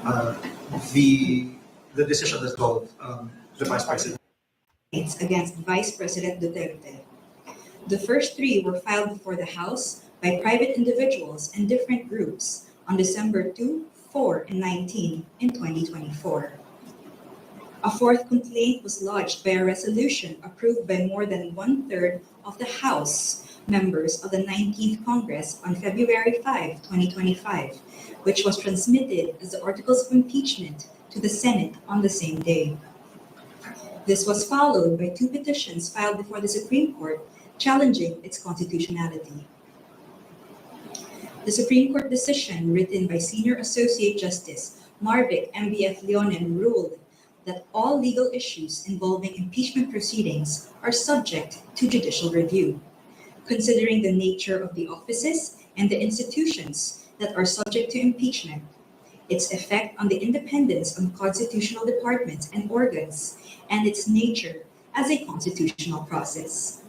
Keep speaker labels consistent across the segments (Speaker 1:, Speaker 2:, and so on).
Speaker 1: uh, the decision that called the Vice President.
Speaker 2: Against Vice President Duterte. The first three were filed before the House by private individuals and different groups on December 2, 4, and 19 in 2024. A fourth complaint was lodged by a resolution approved by more than one-third of the House members of the 19th Congress on February 5, 2025, which was transmitted as the Articles of Impeachment to the Senate on the same day. This was followed by two petitions filed before the Supreme Court challenging its constitutionality. The Supreme Court decision, written by Senior Associate Justice Marvic MBF Leonen, ruled that all legal issues involving impeachment proceedings are subject to judicial review, considering the nature of the offices and the institutions that are subject to impeachment, its effect on the independence of constitutional departments and organs, and its nature as a constitutional process.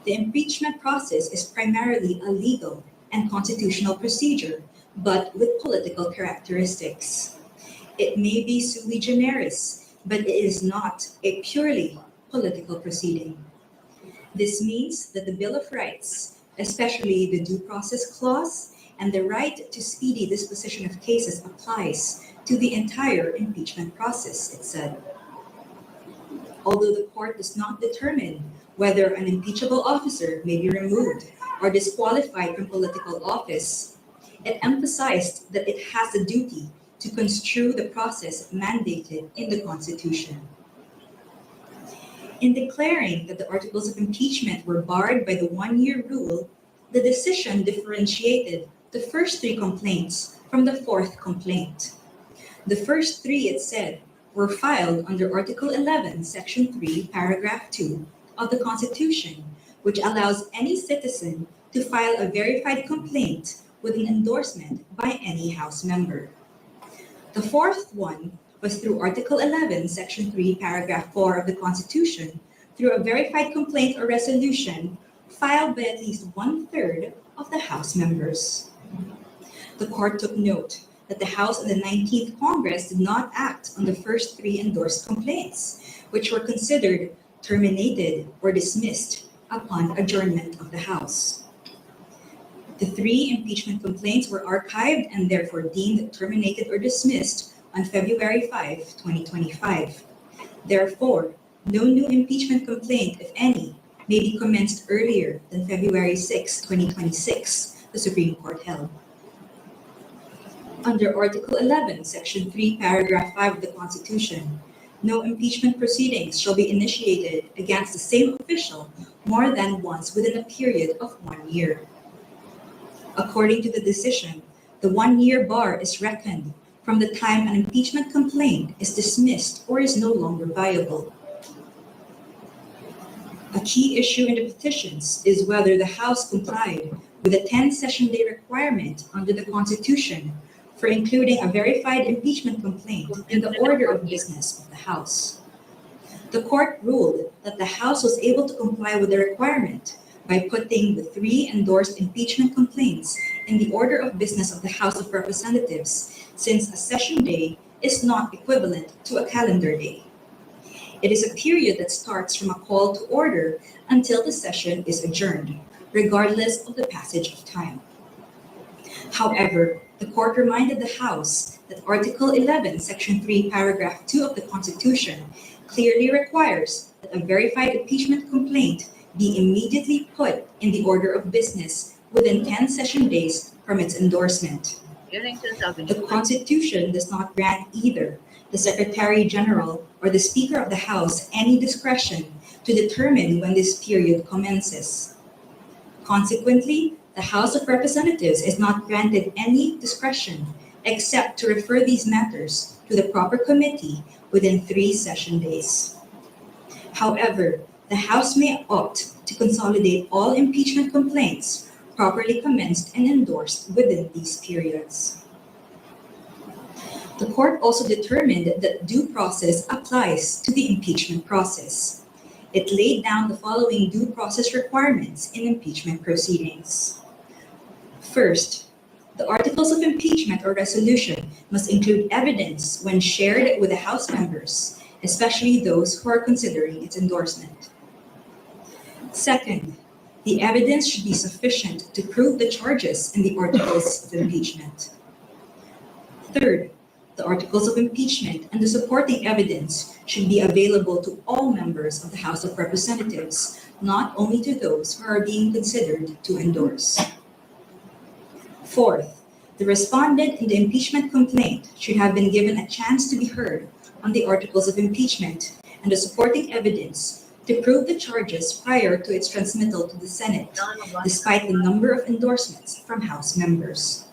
Speaker 2: The impeachment process is primarily a legal and constitutional procedure, but with political characteristics. It may be sui generis, but it is not a purely political proceeding. This means that the Bill of Rights, especially the Due Process Clause and the right to speedy disposition of cases, applies to the entire impeachment process, it said. Although the court does not determine whether an impeachable officer may be removed or disqualified from political office, it emphasized that it has the duty to construe the process mandated in the Constitution. In declaring that the articles of impeachment were barred by the one-year rule, the decision differentiated the first three complaints from the fourth complaint. The first three, it said, were filed under Article 11, Section 3, Paragraph 2 of the Constitution, which allows any citizen to file a verified complaint with an endorsement by any House member. The fourth one was through Article 11, Section 3, Paragraph 4 of the Constitution, through a verified complaint or resolution filed by at least one-third of the House members. The court took note that the House and the 19th Congress did not act on the first three endorsed complaints, which were considered terminated or dismissed upon adjournment of the House. The three impeachment complaints were archived and therefore deemed terminated or dismissed on February 5, 2025. Therefore, no new impeachment complaint, if any, may be commenced earlier than February 6, 2026, the Supreme Court held. Under Article 11, Section 3, Paragraph 5 of the Constitution, no impeachment proceedings shall be initiated against the same official more than once within a period of 1 year. According to the decision, the one-year bar is reckoned from the time an impeachment complaint is dismissed or is no longer viable. A key issue in the petitions is whether the House complied with the 10-session day requirement under the Constitution for including a verified impeachment complaint in the order of business of the House. The court ruled that the House was able to comply with the requirement by putting the three endorsed impeachment complaints in the order of business of the House of Representatives, since a session day is not equivalent to a calendar day. It is a period that starts from a call to order until the session is adjourned, regardless of the passage of time. However, the court reminded the House that Article 11, Section 3, Paragraph 2 of the Constitution clearly requires that a verified impeachment complaint be immediately put in the order of business within 10 session days from its endorsement. The Constitution does not grant either the Secretary General or the Speaker of the House any discretion to determine when this period commences. Consequently, the House of Representatives is not granted any discretion except to refer these matters to the proper committee within 3 session days. However, the House may opt to consolidate all impeachment complaints properly commenced and endorsed within these periods. The court also determined that due process applies to the impeachment process. It laid down the following due process requirements in impeachment proceedings. First, The articles of impeachment or resolution must include evidence when shared with the House members, especially those who are considering its endorsement. Second, the evidence should be sufficient to prove the charges in the articles of impeachment. Third, the articles of impeachment and the supporting evidence should be available to all members of the House of Representatives, not only to those who are being considered to endorse. Fourth, the respondent in the impeachment complaint should have been given a chance to be heard on the articles of impeachment and the supporting evidence to prove the charges prior to its transmittal to the Senate, despite the number of endorsements from House members.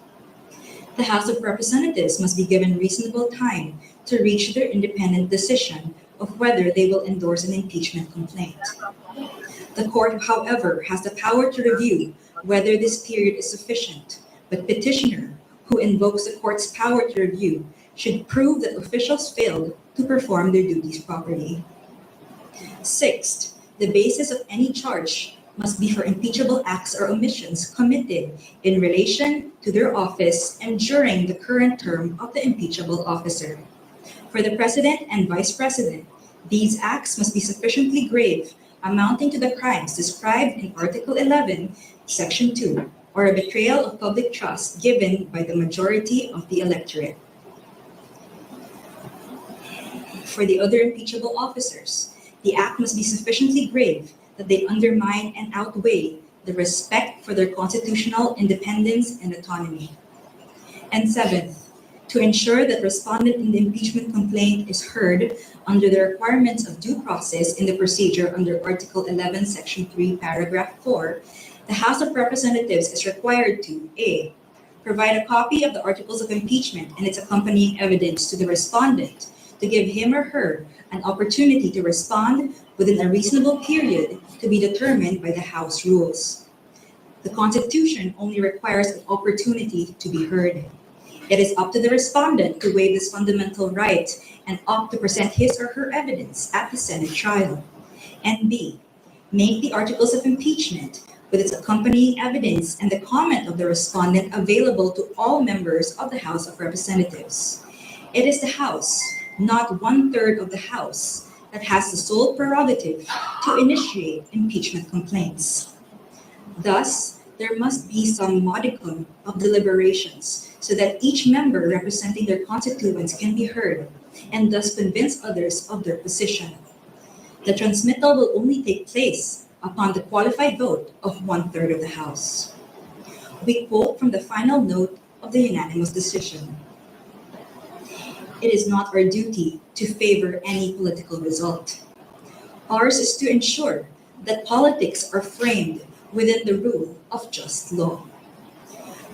Speaker 2: The House of Representatives must be given reasonable time to reach their independent decision of whether they will endorse an impeachment complaint. The court, however, has the power to review whether this period is sufficient, but petitioner, who invokes the court's power to review, should prove that officials failed to perform their duties properly. Sixth, the basis of any charge must be for impeachable acts or omissions committed in relation to their office and during the current term of the impeachable officer. For the President and Vice President, these acts must be sufficiently grave, amounting to the crimes described in Article 11, Section 2, or a betrayal of public trust given by the majority of the electorate. For the other impeachable officers, the act must be sufficiently grave that they undermine and outweigh the respect for their constitutional independence and autonomy. And seventh, to ensure that respondent in the impeachment complaint is heard under the requirements of due process in the procedure under Article 11, Section 3, Paragraph 4, the House of Representatives is required to A. Provide a copy of the articles of impeachment and its accompanying evidence to the respondent to give him or her an opportunity to respond within a reasonable period to be determined by the House rules. The Constitution only requires an opportunity to be heard. It is up to the respondent to waive this fundamental right and opt to present his or her evidence at the Senate trial. And B. Make the articles of impeachment with its accompanying evidence and the comment of the respondent available to all members of the House of Representatives. It is the House, not 1/3 of the House, that has the sole prerogative to initiate impeachment complaints. Thus, there must be some modicum of deliberations so that each member representing their constituents can be heard and thus convince others of their position. The transmittal will only take place upon the qualified vote of 1/3 of the House. We quote from the final note of the unanimous decision. It is not our duty to favor any political result. Ours is to ensure that politics are framed within the rule of just law.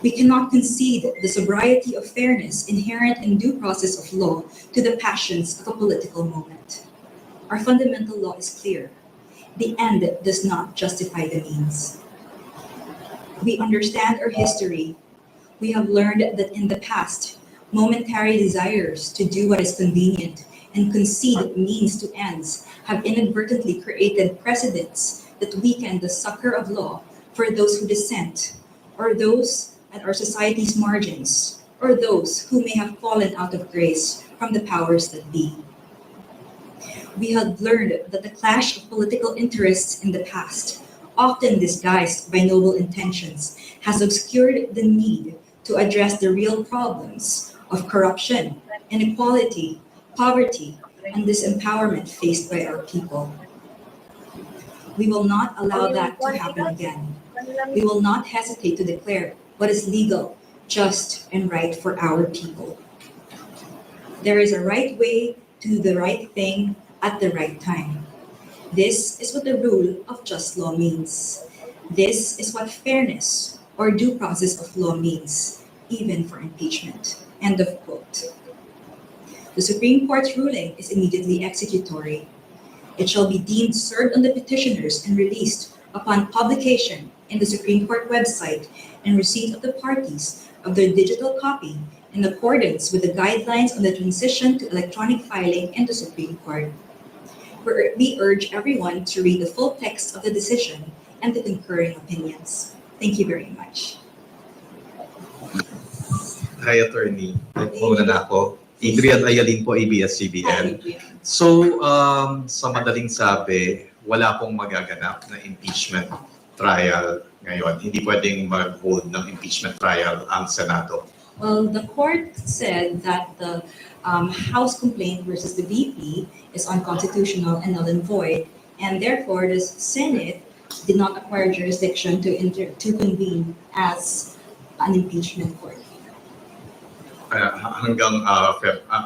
Speaker 2: We cannot concede the sobriety of fairness inherent in due process of law to the passions of a political moment. Our fundamental law is clear. The end does not justify the means. We understand our history. We have learned that in the past, momentary desires to do what is convenient and concede means to ends have inadvertently created precedents that weaken the succor of law for those who dissent, or those at our society's margins, or those who may have fallen out of grace from the powers that be. We have learned that the clash of political interests in the past, often disguised by noble intentions, has obscured the need to address the real problems of corruption, inequality, poverty, and disempowerment faced by our people. We will not allow that to happen again. We will not hesitate to declare what is legal, just, and right for our people. There is a right way to do the right thing at the right time. This is what the rule of just law means. This is what fairness or due process of law means, even for impeachment. End of quote. The Supreme Court's ruling is immediately executory. It shall be deemed served on the petitioners and released upon publication in the Supreme Court website and receipt of the parties of their digital copy in accordance with the guidelines on the transition to electronic filing in the Supreme Court. We urge everyone to read the full text of the decision and the concurring opinions. Thank you very much.
Speaker 3: Hi, Attorney. Muna na ako. Adrian Ayalin po, ABS-CBN. So, sa madaling sabi, wala pong magaganap na impeachment trial ngayon. Hindi pwedeng mag-hold ng impeachment trial ang Senado.
Speaker 2: Well, the court said that the House complaint versus the VP is unconstitutional and null and void, and therefore the Senate did not acquire jurisdiction to convene as an impeachment court.
Speaker 3: Hanggang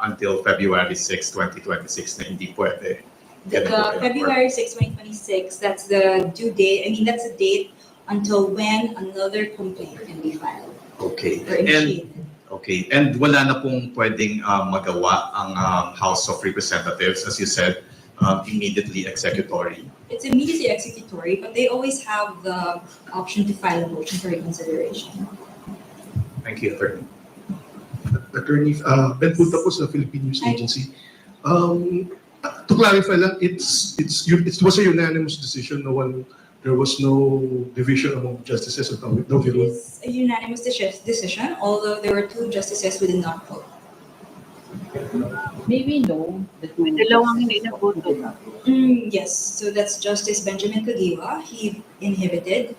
Speaker 3: until February 6, 2026 na hindi pwede.
Speaker 2: The February 6, 2026, that's the due date. I mean, that's the date until when another complaint can be filed
Speaker 3: Okay.
Speaker 2: or initiated.
Speaker 3: And wala na pong pwedeng magawa ang House of Representatives, as you said, immediately executory.
Speaker 2: It's immediately executory, but they always have the option to file a motion for reconsideration.
Speaker 3: Thank you, Attorney.
Speaker 4: Attorney, Ben Punta po sa Philippine News Agency. To clarify lang, it was a unanimous decision. There was no division among justices at all. No
Speaker 2: It
Speaker 4: vote.
Speaker 2: is a unanimous decision, although there were two justices who did not vote.
Speaker 5: Maybe no.
Speaker 6: Dalawang hindi na boto.
Speaker 2: Yes, so that's Justice Benjamin Kagiwa, he inhibited,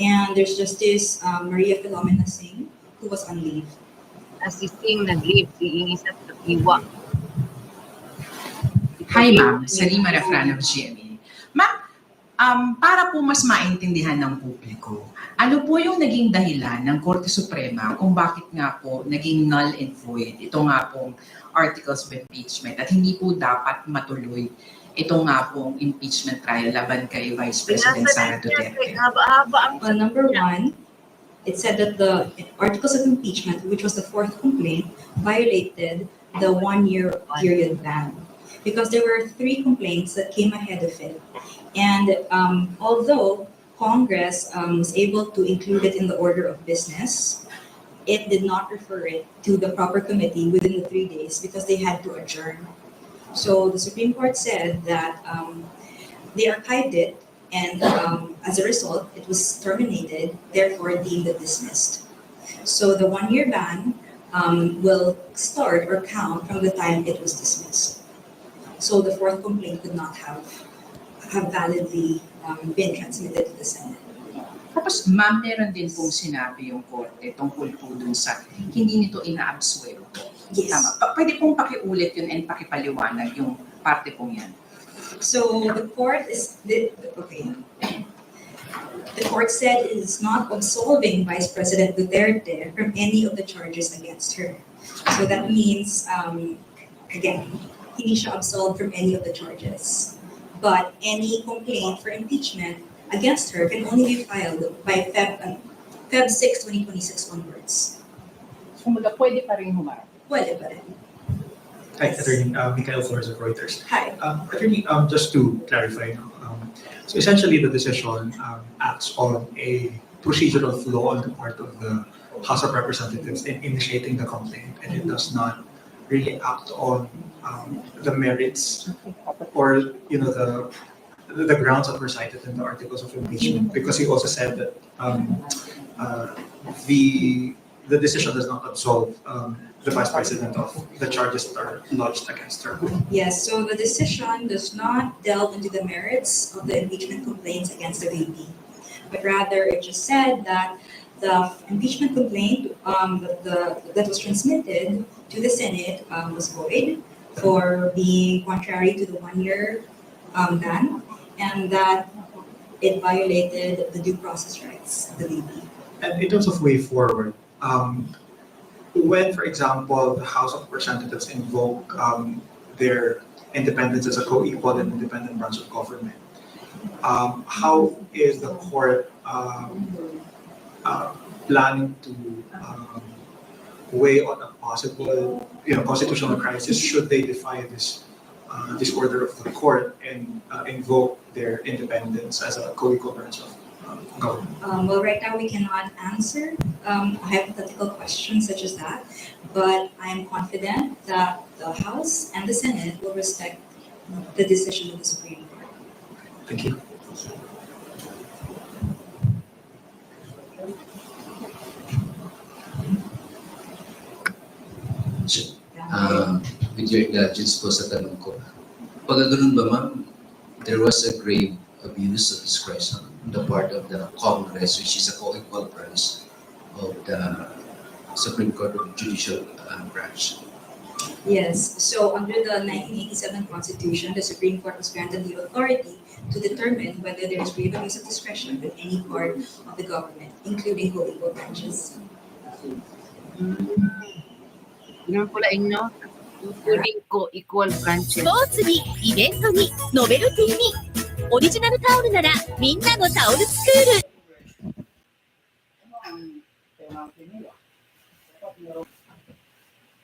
Speaker 2: and there's Justice Maria Philomena Singh, who was on leave.
Speaker 6: Assisting nag-leave, si Ingisat Kakiwa.
Speaker 5: Hi ma'am, Salima Refran of GMA. Ma'am, para po mas maintindihan ng publiko, ano po yung naging dahilan ng Korte Suprema kung bakit nga po naging null and void ito nga pong articles of impeachment at hindi po dapat matuloy ito nga pong impeachment trial laban kay Vice President Sara Duterte?
Speaker 6: Haba-haba ang
Speaker 2: Well, number one, it said that the articles of impeachment, which was the fourth complaint, violated the 1-year period ban. Because there were 3 complaints that came ahead of it. And although Congress was able to include it in the order of business, it did not refer it to the proper committee within the 3 days because they had to adjourn. So the Supreme Court said that they archived it, and as a result, it was terminated, therefore deemed dismissed. So the 1-year ban will start or count from the time it was dismissed. So the fourth complaint could not have validly been transmitted to the Senate.
Speaker 5: Tapos ma'am, meron din pong sinabi yung Korte tungkol po dun sa hindi nito ina-absuelto.
Speaker 2: Yes.
Speaker 5: Tama. Pwede pong pakiulit yun and pakipaliwanag yung parte pong yan.
Speaker 2: So the court The court said it is not absolving Vice President Duterte from any of the charges against her. So that means, again, hindi siya absolved from any of the charges. But any complaint for impeachment against her can only be filed by Feb 6, 2026 onwards.
Speaker 5: Kumbaga, pwede pa rin humarap.
Speaker 2: Pwede pa rin.
Speaker 1: Hi, Attorney Michael Flores of Reuters.
Speaker 2: Hi.
Speaker 1: Attorney, just to clarify, so essentially the decision acts on a procedural flaw on the part of the House of Representatives in initiating the complaint, and it does not really act on the merits or the grounds that were cited in the articles of impeachment, because he also said that the decision does not absolve the Vice President of the charges that are lodged against her.
Speaker 2: Yes, so the decision does not delve into the merits of the impeachment complaints against the VP, but rather it just said that the impeachment complaint that was transmitted to the Senate was void for being contrary to the 1-year ban, and that it violated the due process rights of the VP.
Speaker 1: And in terms of way forward, when, for example, the House of Representatives invoke their independence as a co-equal and independent branch of government, how is the court planning to weigh on a possible, constitutional crisis should they defy this order of the court and invoke their independence as a co-equal branch of government?
Speaker 2: Well, right now we cannot answer hypothetical questions such as that, but I am confident that the House and the Senate will respect the decision of the Supreme Court.
Speaker 1: Thank you.
Speaker 7: With your indulgence po sa tanong ko. Pag ganun ba ma'am, there was a grave abuse of discretion on the part of the Congress, which is a co-equal branch of the Supreme Court of Judicial Branch.
Speaker 2: Yes, so under the 1987 Constitution, the Supreme Court was granted the authority to determine whether there is grave abuse of discretion with any part of the government, including co-equal branches.
Speaker 6: Ganun pala inyo. Including co-equal branches.
Speaker 8: スポーツにイベントにノベルティにオリジナルタオルならみんなのタオルスクール